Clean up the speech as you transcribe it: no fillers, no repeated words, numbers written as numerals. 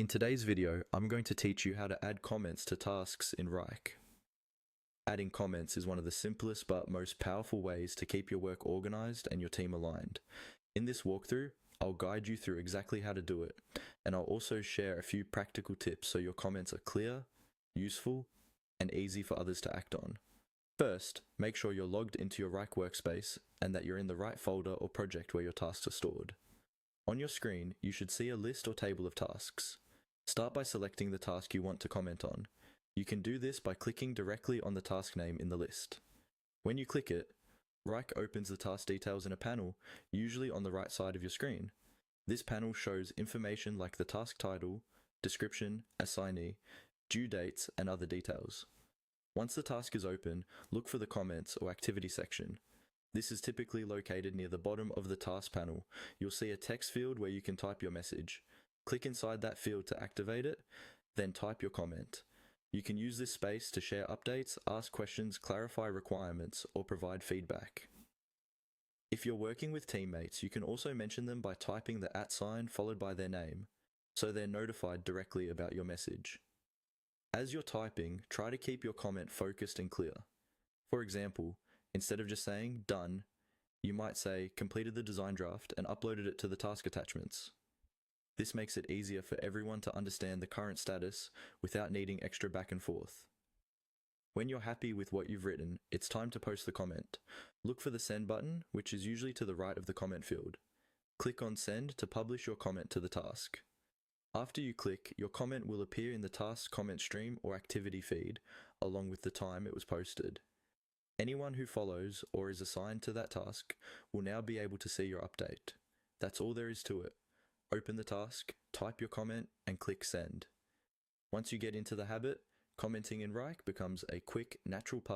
In today's video, I'm going to teach you how to add comments to tasks in Wrike. Adding comments is one of the simplest but most powerful ways to keep your work organized and your team aligned. In this walkthrough, I'll guide you through exactly how to do it, and I'll also share a few practical tips so your comments are clear, useful, and easy for others to act on. First, make sure you're logged into your Wrike workspace and that you're in the right folder or project where your tasks are stored. On your screen, you should see a list or table of tasks. Start by selecting the task you want to comment on. You can do this by clicking directly on the task name in the list. When you click it, Wrike opens the task details in a panel, usually on the right side of your screen. This panel shows information like the task title, description, assignee, due dates, and other details. Once the task is open, look for the comments or activity section. This is typically located near the bottom of the task panel. You'll see a text field where you can type your message. Click inside that field to activate it, then type your comment. You can use this space to share updates, ask questions, clarify requirements, or provide feedback. If you're working with teammates, you can also mention them by typing the @ sign followed by their name, so they're notified directly about your message. As you're typing, try to keep your comment focused and clear. For example, instead of just saying "done," you might say "completed the design draft and uploaded it to the task attachments." This makes it easier for everyone to understand the current status without needing extra back and forth. When you're happy with what you've written, it's time to post the comment. Look for the send button, which is usually to the right of the comment field. Click on send to publish your comment to the task. After you click, your comment will appear in the task comment stream or activity feed, along with the time it was posted. Anyone who follows or is assigned to that task will now be able to see your update. That's all there is to it. Open the task, type your comment, and click send. Once you get into the habit, commenting in Wrike becomes a quick, natural part